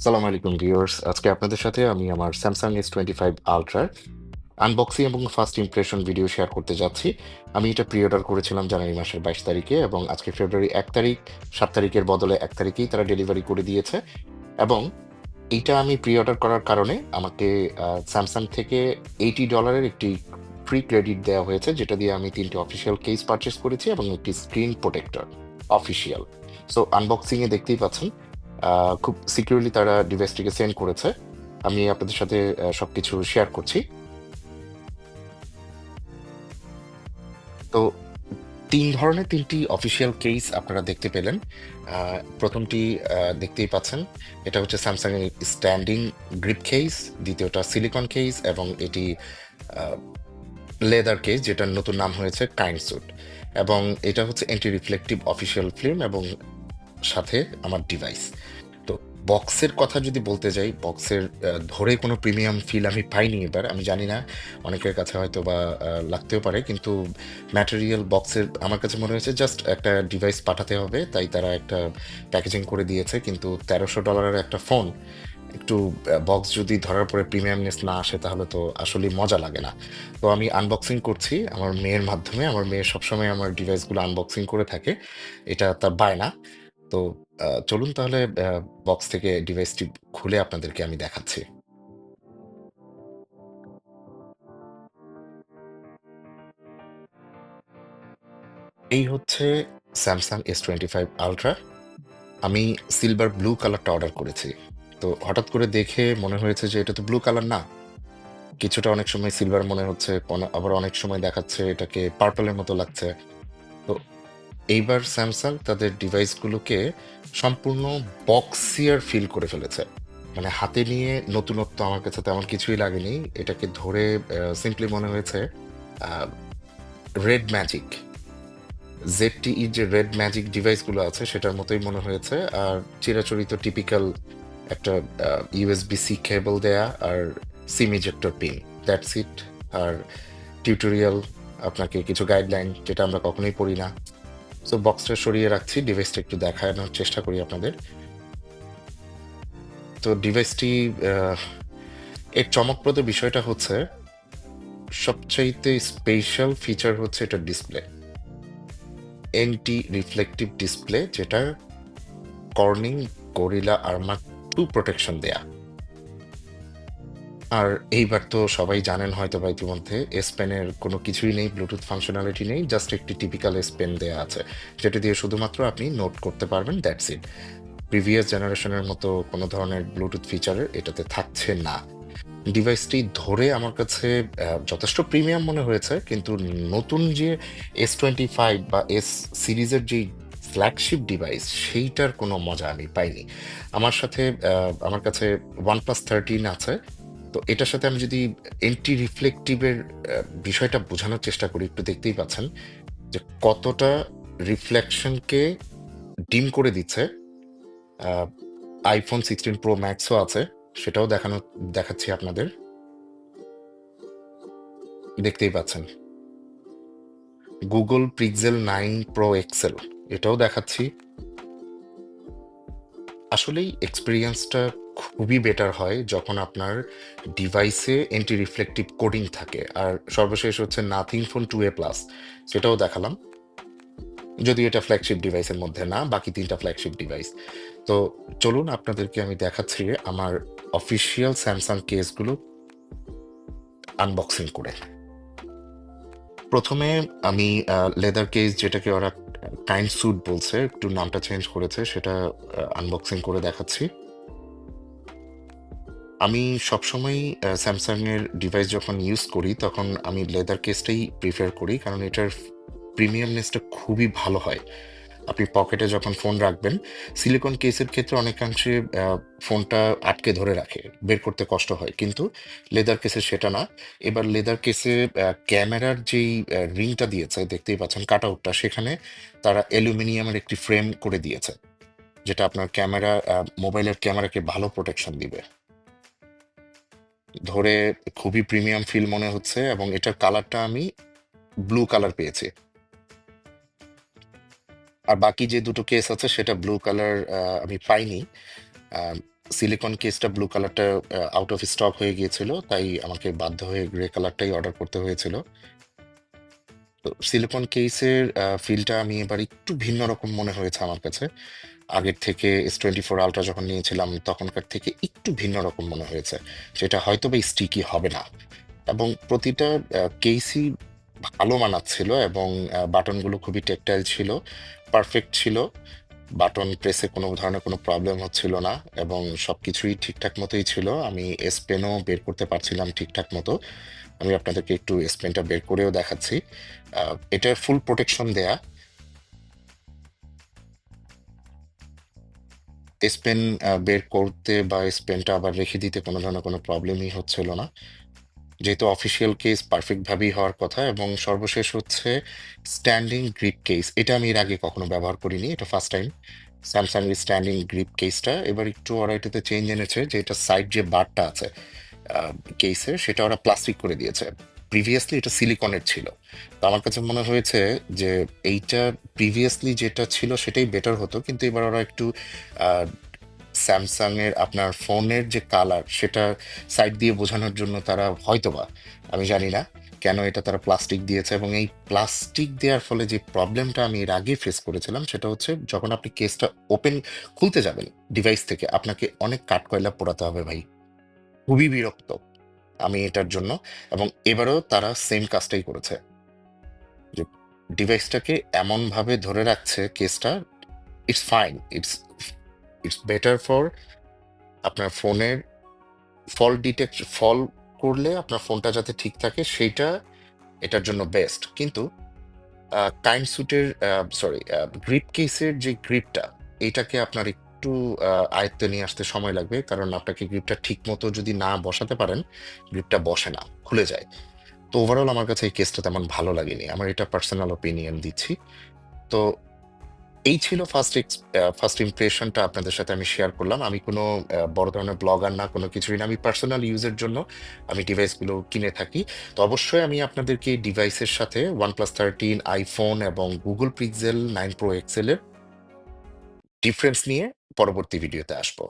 আসসালামু আলাইকুম ভিউয়ার্স। আজকে আপনাদের সাথে আমি আমার স্যামসাং S25 আলট্রার আনবক্সিং এবং ফার্স্ট ইমপ্রেশন ভিডিও শেয়ার করতে যাচ্ছি। আমি এটা প্রি অর্ডার করেছিলাম জানুয়ারি মাসের 22 তারিখে এবং আজকে ফেব্রুয়ারি 1 তারিখ। 7 তারিখের বদলে 1 তারিখেই তারা ডেলিভারি করে দিয়েছে। এবং এইটা আমি প্রি অর্ডার করার কারণে আমাকে স্যামসাং থেকে $80 একটি ফ্রি ক্রেডিট দেওয়া হয়েছে, যেটা দিয়ে আমি 3টে অফিসিয়াল কেস পারচেস করেছি এবং একটি স্ক্রিন প্রোটেক্টর অফিসিয়াল। সো আনবক্সিংয়ে দেখতেই পাচ্ছেন খুব সিকিউরলি তারা ডিভাইসটিকে সেন্ড করেছে। আমি আপনাদের সাথে সবকিছু শেয়ার করছি। তো ৩ ধরনের ৩টি অফিসিয়াল কেস আপনারা দেখতে পেলেন। প্রথমটি দেখতেই পাচ্ছেন। এটা হচ্ছে স্যামসাং এর স্ট্যান্ডিং গ্রিপ কেস, দ্বিতীয়টা সিলিকন কেস এবং এটি আ লেদার কেস, যেটার নতুন নাম হয়েছে কাইন্ড স্যুট। এবং এটা হচ্ছে অ্যান্টি রিফ্লেকটিভ অফিসিয়াল ফিল্ম এবং সাথে আমার ডিভাইস। তো বক্সের কথা যদি বলতে যাই, বক্সের ধরে কোনো প্রিমিয়াম ফিল আমি পাইনি এবার। আমি জানি না, অনেকের কাছে হয়তোবা লাগতেও পারে। কিন্তু ম্যাটেরিয়াল বক্সের আমার কাছে মনে হয়েছে জাস্ট একটা ডিভাইস পাঠাতে হবে, তাই তারা একটা প্যাকেজিং করে দিয়েছে। কিন্তু $1300 একটা ফোন, একটু বক্স যদি ধরার পরে প্রিমিয়ামনেস না আসে তাহলে তো আসলেই মজা লাগে না। তো আমি আনবক্সিং করছি আমার মেয়ের মাধ্যমে। আমার মেয়ে সবসময় আমার ডিভাইসগুলো আনবক্সিং করে থাকে। এটা তার বায়না। তো চলুন তাহলে বক্স থেকে ডিভাইসটি খুলে আপনাদেরকে আমি দেখাচ্ছি। এই হচ্ছে স্যামসাং S25 আলট্রা। আমি সিলভার ব্লু কালারটা অর্ডার করেছি। তো হঠাৎ করে দেখে মনে হয়েছে যে এটা তো ব্লু কালার না। কিছুটা অনেক সময় সিলভার মনে হচ্ছে, আবার অনেক সময় দেখাচ্ছে এটাকে পার্পলের মতো লাগছে। তো এইবার স্যামসাং তাদের ডিভাইসগুলোকে সম্পূর্ণ বক্সিয়ার ফিল করে ফেলেছে। মানে হাতে নিয়ে নতুনত্ব আমার কাছে তেমন কিছুই লাগেনি। এটাকে ধরে সিম্পলি মনে হয়েছে আ রেড ম্যাজিক। ZTE যে রেড ম্যাজিক ডিভাইসগুলো আছে সেটার মতোই মনে হয়েছে। আর চিরাচরিত টিপিক্যাল একটা USB-C কেবল দেয়া আর SIM ejector pin. That's it. আর টিউটোরিয়াল, আপনাকে কিছু গাইডলাইন যেটা আমরা কখনোই পড়ি না। সো বক্সটা সরিয়ে রাখছি, ডিভাইসটা একটু দেখানোর চেষ্টা করি আপনাদের। তো ডিভাইসটি আহ, এর চমকপ্রদ বিষয়টা হচ্ছে, সবচাইতে স্পেশাল ফিচার হচ্ছে এটার ডিসপ্লে। এন্টি রিফ্লেকটিভ ডিসপ্লে, যেটা কর্নিং গরিলা আর্মার 2 প্রোটেকশন দেয়া। আর এইবার তো সবাই জানেন হয়তো বা ইতিমধ্যে, এস পেনের কোনো কিছুই নেই, ব্লুটুথ ফাংশনালিটি নেই, জাস্ট একটি টিপিক্যাল এস পেন দেয়া আছে, যেটা দিয়ে শুধুমাত্র আপনি নোট করতে পারবেন, দ্যাটস ইট। প্রিভিয়াস জেনারেশনের মতো কোনো ধরনের ব্লুটুথ ফিচার এটাতে থাকছে না। ডিভাইসটি ধরে আমার কাছে যথেষ্ট প্রিমিয়াম মনে হয়েছে, কিন্তু নতুন যে S25 বা এস সিরিজের যেই ফ্ল্যাগশিপ ডিভাইস, সেইটার কোনো মজা আমি পাইনি। আমার কাছে OnePlus 13 আছে। তো এটার সাথে আমি যদি এন্টি রিফ্লেকটিভের বিষয়টা বোঝানোর চেষ্টা করি, একটু দেখতেই পাচ্ছেন যে কতটা রিফ্লেকশনকে ডিম করে দিচ্ছে। iPhone 16 Pro Maxও আছে, সেটাও দেখাচ্ছি আপনাদের। দেখতেই পাচ্ছেন Google Pixel 9 Pro XL, এটাও দেখাচ্ছি। আসলেই এক্সপেরিয়েন্সটা খুবই বেটার হয় যখন আপনার ডিভাইসে অ্যান্টি রিফ্লেকটিভ কোডিং থাকে। আর সর্বশেষ হচ্ছে নাথিং ফোন 2A প্লাস, সেটাও দেখালাম। যদিও এটা ফ্ল্যাগশিপ ডিভাইসের মধ্যে না, বাকি 3টা ফ্ল্যাগশিপ ডিভাইস। তো চলুন আপনাদেরকে আমি দেখাচ্ছি আমার অফিসিয়াল স্যামসাং কেসগুলো আনবক্সিং করে। প্রথমে আমি লেদার কেস, যেটাকে ওরা কাইন্ড স্যুট বলছে, একটু নামটা চেঞ্জ করেছে, সেটা আনবক্সিং করে দেখাচ্ছি। আমি সবসময়ই স্যামসাং এর ডিভাইস যখন ইউজ করি তখন আমি লেদার কেসটাই প্রিফার করি, কারণ এটার প্রিমিয়ামনেসটা খুবই ভালো হয়। আপনি পকেটে যখন ফোন রাখবেন, সিলিকন কেসের ক্ষেত্রে অনেকাংশে ফোনটা আটকে ধরে রাখে, বের করতে কষ্ট হয়। কিন্তু লেদার কেসে সেটা না। এবার লেদার কেসে ক্যামেরার যেই রিংটা দিয়েছে, দেখতেই পাচ্ছেন কাটআউটটা, সেখানে তারা অ্যালুমিনিয়ামের একটি ফ্রেম করে দিয়েছে, যেটা আপনার মোবাইলের ক্যামেরাকে ভালো প্রোটেকশন দিবে। ধরে খুবই প্রিমিয়াম ফিল মনে হচ্ছে এবং এটার কালারটা আমি ব্লু কালার পেয়েছি। আর বাকি যে দুটো কেস আছে সেটা ব্লু কালার আমি পাইনি। সিলিকন কেসটা ব্লু কালারটা আউট অফ স্টক হয়ে গিয়েছিল, তাই আমাকে বাধ্য হয়ে গ্রে কালারটাই অর্ডার করতে হয়েছিল। তো সিলিকন কেসের ফিলটা আমি এবার একটু ভিন্ন রকম মনে হয়েছে আমার কাছে। আগের থেকে S24 আল্ট্রা যখন নিয়েছিলাম তখনকার থেকে একটু ভিন্ন রকম মনে হয়েছে। সেটা হয়তোবা স্টিকি হবে না। এবং প্রতিটা কেসই ভালো মানাচ্ছিল এবং বাটনগুলো খুবই টেকটাইল ছিল, পারফেক্ট ছিল। বাটন প্রেসে কোনো ধরনের কোনো প্রবলেম হচ্ছিল না এবং সবকিছুই ঠিকঠাক মতোই ছিল। আমি এস পেনও বের করতে পারছিলাম ঠিকঠাক মতো। আমি আপনাদেরকে একটু এস পেনটা বের করেও দেখাচ্ছি। এটা ফুল প্রোটেকশন দেয়া। এস পেন বের করতে বা এস পেনটা আবার রেখে দিতে কোনো ধরনের কোনো প্রবলেমই হচ্ছিল না। যেহেতু অফিসিয়াল কেস পারফেক্ট ভাবেই হওয়ার কথা। এবং সর্বশেষ হচ্ছে স্ট্যান্ডিং গ্রিপ কেস। এটা আমি এর আগে কখনো ব্যবহার করিনি, এটা ফার্স্ট টাইম। স্যামসাং এর স্ট্যান্ডিং গ্রিপ কেসটা এবার একটু ওরা এটাতে চেঞ্জ এনেছে, যে এটা সাইড যে বারটা আছে কেসের, সেটা ওরা প্লাস্টিক করে দিয়েছে। প্রিভিয়াসলি এটা সিলিকনের ছিল। তো আমার কাছে মনে হয়েছে যে এইটা প্রিভিয়াসলি যেটা ছিল সেটাই বেটার হতো, কিন্তু এবার ওরা একটু স্যামসাং এর আপনার ফোনের যে কালার সেটা সাইড দিয়ে বোঝানোর জন্য তারা হয়তোবা, আমি জানি না কেন এটা তারা প্লাস্টিক দিয়েছে। এবং এই প্লাস্টিক দেওয়ার ফলে যে প্রবলেমটা আমি এর আগে ফেস করেছিলাম সেটা হচ্ছে, যখন আপনি কেসটা ওপেন খুলতে যাবেন ডিভাইস থেকে, আপনাকে অনেক কাঠকয়লা পোড়াতে হবে ভাই। খুবই বিরক্ত আমি এটার জন্য। এবং এবারেও তারা সেম কাজটাই করেছে, যে ডিভাইসটাকে এমন ভাবে ধরে রাখছে কেসটা। It's fine, it's it's better for আপনার ফোনের ফল করলে আপনার ফোনটা যাতে ঠিক থাকে সেইটা এটার জন্য বেস্ট। কিন্তু কাইন্ড সুটের সরি গ্রিপ কেসের যে গ্রিপটা, এটাকে আপনার একটু আয়ত্তে নিয়ে আসতে সময় লাগবে, কারণ আপনাকে গ্রিপটা ঠিক মতো যদি না বসাতে পারেন, গ্রিপটা বসে না, খুলে যায়। তো ওভারঅল আমার কাছে এই কেসটা তেমন ভালো লাগেনি, আমার এটা পার্সোনাল ওপিনিয়ন দিচ্ছি। তো এই ছিল ফার্স্ট ইমপ্রেশনটা আপনাদের সাথে আমি শেয়ার করলাম। আমি কোনো বড় ধরনের ব্লগার না, কোনো কিছুই না। আমি পার্সোনাল ইউজের জন্য আমি ডিভাইসগুলো কিনে থাকি। তো অবশ্যই আমি আপনাদেরকে এই ডিভাইসের সাথে OnePlus 13, iPhone এবং Google Pixel 9 Pro XL এর ডিফারেন্স নিয়ে পরবর্তী ভিডিওতে আসবো।